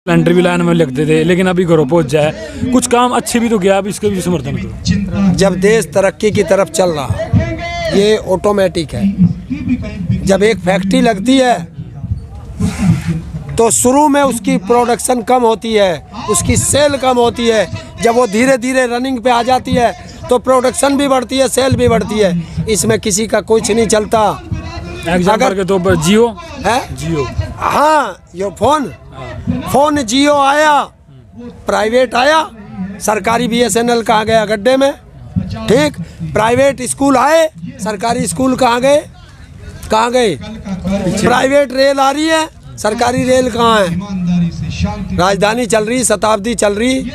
Cylinder भी line में लगते थे, लेकिन अभी घरों पहुंच जाए, कुछ काम अच्छे भी तो किया, अब इसके भी समर्थन करो। जब देश तरक्की की तरफ चल रहा, ये ऑटोमेटिक है। जब एक फैक्ट्री लगती है तो शुरू में उसकी प्रोडक्शन कम होती है, उसकी सेल कम होती है। जब वो धीरे धीरे रनिंग पे आ जाती है तो प्रोडक्शन भी बढ़ती है, सेल भी बढ़ती है। इसमें किसी का कुछ नहीं चलता। एग्जाम्पल के तौर पर जियो है, जियो, हाँ, ये फोन जियो आया, प्राइवेट आया, सरकारी BSNL कहाँ गया? गड्ढे में। ठीक, प्राइवेट स्कूल आए, सरकारी स्कूल कहाँ गए? कहाँ गए? प्राइवेट रेल आ रही है, सरकारी रेल कहाँ है? राजधानी चल रही, शताब्दी चल रही,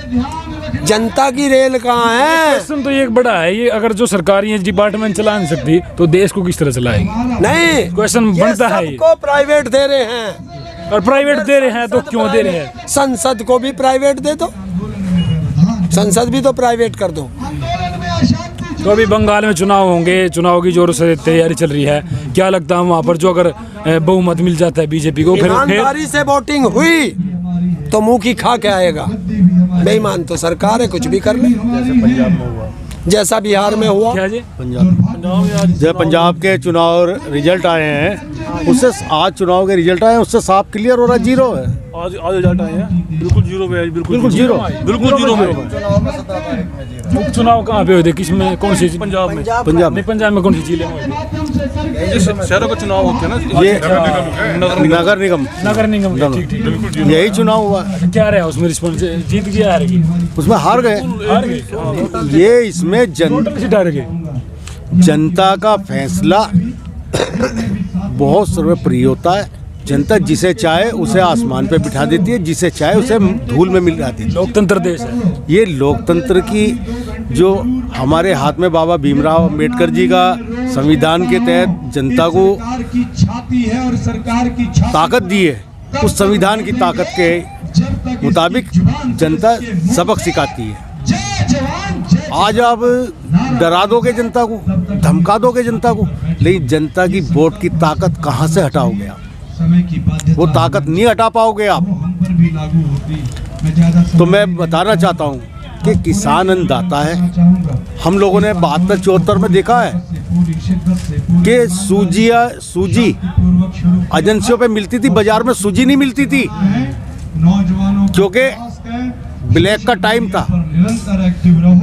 जनता की रेल कहाँ है? क्वेश्चन तो ये एक बड़ा है, ये अगर जो सरकारी डिपार्टमेंट चला नहीं सकती तो देश को किस तरह चलाएगी? नहीं, क्वेश्चन बनता है ये। सबको प्राइवेट दे रहे हैं, और प्राइवेट दे रहे हैं तो क्यों दे रहे हैं? संसद को भी प्राइवेट दे दो, संसद भी तो प्राइवेट कर दो। तो अभी बंगाल में चुनाव होंगे, चुनाव की जोरों से तैयारी चल रही है, क्या लगता है वहाँ पर जो अगर बहुमत मिल जाता है बीजेपी को, फिर ईमानदारी से वोटिंग हुई तो मुंह की खा के आएगा। बेईमान तो सरकार है, कुछ भी कर ले, जैसा बिहार में हुआ। क्या जी? जब पंजाब के चुनाव रिजल्ट आए हैं, उससे आज चुनाव के रिजल्ट आए हैं, उससे साफ क्लियर हो रहा है, जीरो है। आज रिजल्ट आए हैं, बिल्कुल जीरो पे, बिल्कुल जीरो में। चुनाव कहाँ पे हुए थे, किसमें, कौन सी? पंजाब में। नहीं, पंजाब में कौन सी जिले में? शहरों का चुनाव होते हैं ना, ये नगर निगम ठीक ठीक। यही चुनाव हुआ। क्या रहा उसमें रिस्पॉन्स? जीत गया, हार गई? उसमें हार गए। ये इसमें हार गए। जनता का फैसला बहुत सर्वप्रिय होता है। जनता जिसे चाहे उसे आसमान पे बिठा देती है, जिसे चाहे उसे धूल में मिला देती है। लोकतंत्र देश है ये। लोकतंत्र की जो हमारे हाथ में बाबा भीमराव अम्बेडकर जी का संविधान के तहत जनता को ताकत दी है, उस संविधान की ताकत के मुताबिक जनता सबक सिखाती है। आज आप डरा दोगे जनता को, धमका दोगे जनता को, लेकिन जनता की वोट की ताकत कहाँ से हटाओगे आप? वो ताकत नहीं हटा पाओगे आप। तो मैं बताना चाहता हूँ कि किसान अन्नदाता है। हम लोगों ने 72-74 में देखा है कि सूजी एजेंसियों पे मिलती थी, बाजार में सूजी नहीं मिलती थी, क्योंकि ब्लैक का टाइम था।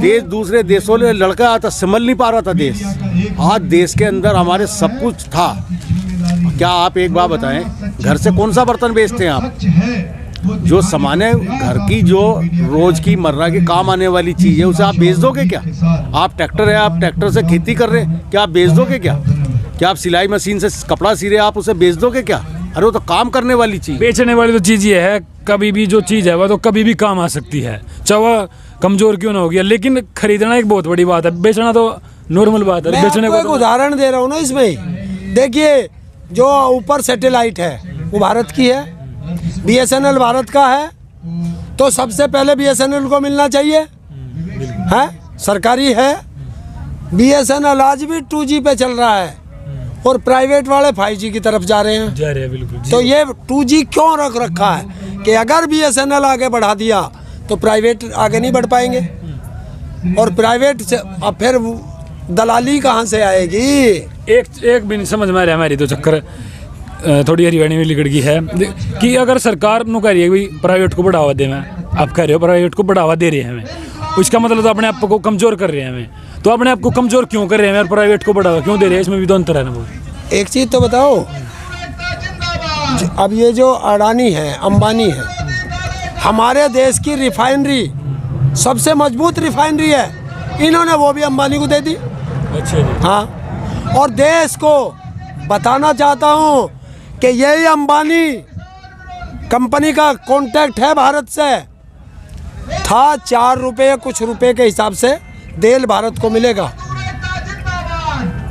देश दूसरे देशों में लड़का आता, संभल नहीं पा रहा था देश। आज देश के अंदर हमारे सब कुछ था। क्या आप एक बात बताएं, घर से कौन सा बर्तन बेचते हैं आप? जो सामान्य घर की, जो रोज की मर्रा के काम आने वाली चीज है, उसे आप बेच दोगे क्या? आप ट्रैक्टर है, आप ट्रैक्टर से खेती कर रहे हैं, क्या आप बेच दोगे क्या? क्या आप सिलाई मशीन से कपड़ा सी रहे, आप उसे बेच दोगे क्या? अरे वो तो काम करने वाली चीज, बेचने वाली तो चीज ये है, कभी भी जो चीज है वह तो कभी भी काम आ सकती है, चाहे वह कमजोर क्यों ना होगी। लेकिन खरीदना एक बहुत बड़ी बात है, बेचना तो नॉर्मल बात है। बेचने को एक उदाहरण दे रहा हूँ ना इसमें। देखिए, जो ऊपर सैटेलाइट है वो भारत की है, BSNL भारत का है, तो सबसे पहले BSNL को मिलना चाहिए, है, सरकारी है। BSNL आज भी 2G पे चल रहा है और प्राइवेट वाले 5G की तरफ जा रहे हैं। बिल्कुल। तो ये 2G क्यों रख रखा है कि अगर BSNL आगे बढ़ा दिया तो प्राइवेट आगे नहीं बढ़ पाएंगे, और प्राइवेट से अब फिर दलाली कहाँ से आएगी? एक भी नहीं समझ में आ रहा हमारी तो चक्कर थोड़ी हरियाणी में लिकड़ गई है कि अगर सरकार नु कह रही है भाई प्राइवेट को बढ़ावा दे, मैं आप कह रहे हो प्राइवेट को बढ़ावा दे रहे हैं हमें, उसका मतलब तो अपने आप को कमजोर कर रहे हैं हमें। तो अपने आप को कमजोर क्यों कर रहे हैं और प्राइवेट को बढ़ावा क्यों दे रहे हैं? इसमें भी तो अंतर है ना। वो एक चीज़ तो बताओ, अब ये जो अडानी है, अंबानी है, हमारे देश की रिफाइनरी सबसे मजबूत रिफाइनरी है, इन्होंने वो भी अंबानी को दे दी। अच्छा जी। हाँ, और देश को बताना चाहता हूँ कि यही अंबानी कंपनी का कॉन्ट्रैक्ट है भारत से, था 4 रुपये कुछ रुपए के हिसाब से तेल भारत को मिलेगा,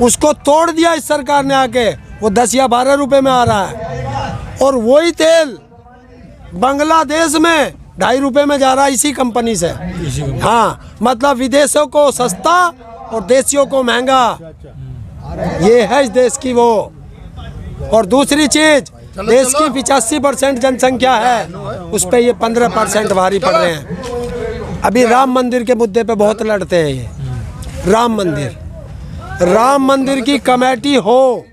उसको तोड़ दिया इस सरकार ने आके, वो 10 या 12 रुपए में आ रहा है, और वही तेल बांग्लादेश में 2.5 रुपए में जा रहा है इसी कंपनी से। हाँ, मतलब विदेशों को सस्ता और देशियों को महंगा, ये है इस देश की वो। और दूसरी चीज, देश की 85% जनसंख्या है, उस पे ये 15% भारी पड़ रहे हैं। अभी राम मंदिर के मुद्दे पे बहुत लड़ते हैं ये। राम मंदिर की कमेटी हो,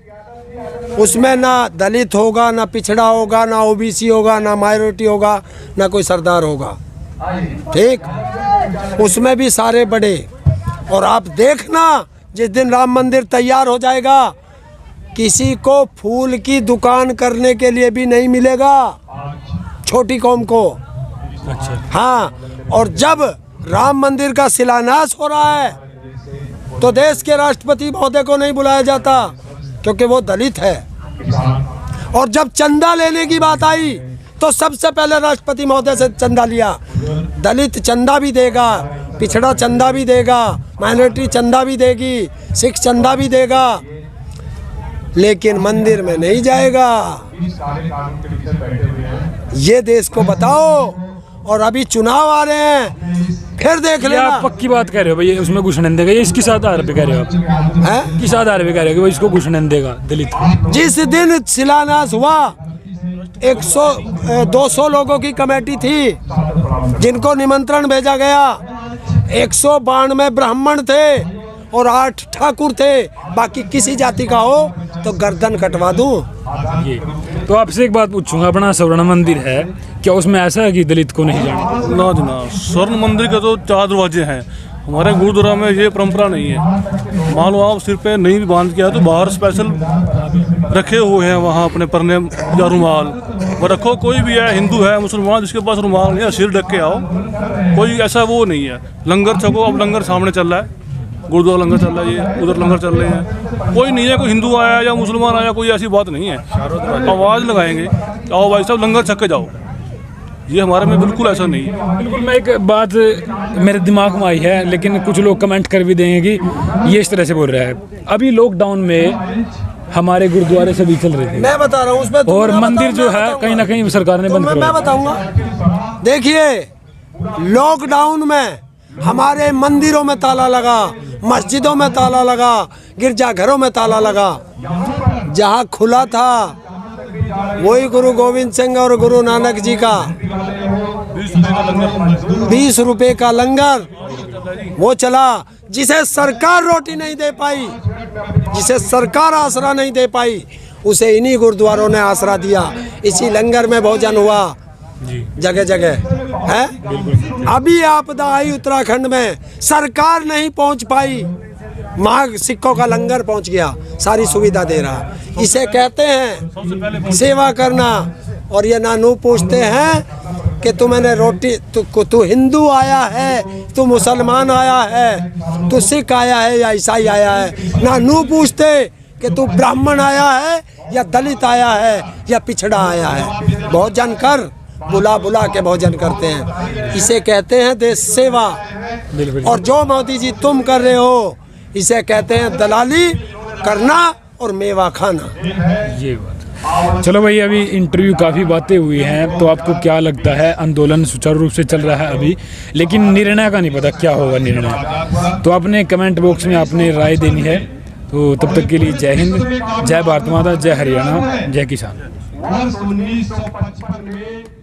उसमें ना दलित होगा, ना पिछड़ा होगा, ना ओबीसी होगा, ना माइनॉरिटी होगा, ना कोई सरदार होगा, ठीक। उसमें भी सारे बड़े। और आप देखना जिस दिन राम मंदिर तैयार हो जाएगा, किसी को फूल की दुकान करने के लिए भी नहीं मिलेगा, छोटी कौम को। अच्छा। हाँ, और जब राम मंदिर का शिलान्यास हो रहा है तो देश के राष्ट्रपति महोदय को नहीं बुलाया जाता क्योंकि वो दलित है। और जब चंदा लेने की बात आई तो सबसे पहले राष्ट्रपति महोदय से चंदा लिया। दलित चंदा भी देगा, पिछड़ा चंदा भी देगा, माइनॉरिटी चंदा भी देगी, सिख चंदा भी देगा, लेकिन मंदिर में नहीं जाएगा। ये देश को बताओ। और अभी चुनाव आ रहे हैं, फिर देख ये लेना। आप पक्की बात कह रहे हो भाई, उसमें घुस नहीं देगा, ये इसकी आधार पे कह रहे हो आप? हैं? किस आधार पे कह रहे हो कि भाई इसको घुस नहीं देगा दलित को? जिस दिन शिलान्यास हुआ 200 लोगों की कमेटी थी जिनको निमंत्रण भेजा गया। 192 ब्राह्मण थे और 8 ठाकुर थे। बाकी किसी जाति का हो तो गर्दन कटवा दूं। ये तो आपसे एक बात पूछूंगा, अपना स्वर्ण मंदिर है, क्या उसमें ऐसा है कि दलित को नहीं जाना? ना जनाब, स्वर्ण मंदिर के तो 4 दरवाजे हैं। हमारे गुरुद्वारा में ये परंपरा नहीं है। मान लो आप सिर पे नहीं भी बांध के आए तो बाहर स्पेशल रखे हुए हैं वहाँ अपने परने या रुमाल वो रखो। कोई भी है, हिंदू है, मुसलमान, जिसके पास रुमाल नहीं है सिर ढक के आओ, कोई ऐसा वो नहीं है। लंगर छको, अब लंगर सामने चल रहा है, गुरुद्वारा लंगर चल रहा है, ये उधर लंगर चल रहे हैं। कोई नहीं है, कोई हिंदू आया या मुसलमान आया, कोई ऐसी बात नहीं है। आवाज़ लगाएंगे, आओ भाई साहब लंगर छक के जाओ, ये हमारे में बिल्कुल ऐसा नहीं है। बिल्कुल। मैं एक बात मेरे दिमाग में आई है, लेकिन कुछ लोग कमेंट कर भी देंगे कि ये इस तरह से बोल रहा है। अभी लॉकडाउन में हमारे गुरुद्वारे से भी चल रहे थे, मैं बता रहा हूँ उसमें, और मंदिर जो है कहीं ना कहीं सरकार ने बंद मैं करवाया। बताऊंगा। देखिए, लॉकडाउन में हमारे मंदिरों में ताला लगा, मस्जिदों में ताला लगा, गिरजाघरों में ताला लगा। जहाँ खुला था वही गुरु गोविंद सिंह और गुरु नानक जी का 20 रुपए का लंगर वो चला। जिसे सरकार रोटी नहीं दे पाई, जिसे सरकार आसरा नहीं दे पाई, उसे इन्हीं गुरुद्वारों ने आसरा दिया। इसी लंगर में भोजन हुआ जगह जगह है। अभी आपदा आई उत्तराखंड में, सरकार नहीं पहुंच पाई, माँ सिक्कों का लंगर पहुंच गया, सारी सुविधा दे रहा। इसे कहते हैं सेवा करना। और ये नानू पूछते हैं कि तू मैंने रोटी, तू हिंदू आया है, तू मुसलमान आया है, तू सिख आया है या ईसाई आया है। नानू पूछते कि तू ब्राह्मण आया है या दलित आया है या पिछड़ा आया है। भोजन कर, बुला बुला के भोजन करते हैं। इसे कहते हैं देश सेवा। और जो मोदी जी तुम कर रहे हो, इसे कहते हैं दलाली करना और मेवा खाना। ये बात। चलो भाई, अभी इंटरव्यू काफ़ी बातें हुई हैं, तो आपको क्या लगता है? आंदोलन सुचारू रूप से चल रहा है अभी, लेकिन निर्णय का नहीं पता क्या होगा निर्णय। तो आपने कमेंट बॉक्स में आपने राय देनी है। तो तब तक के लिए जय हिंद, जय भारत माता, जय हरियाणा, जय किसान। 1955 में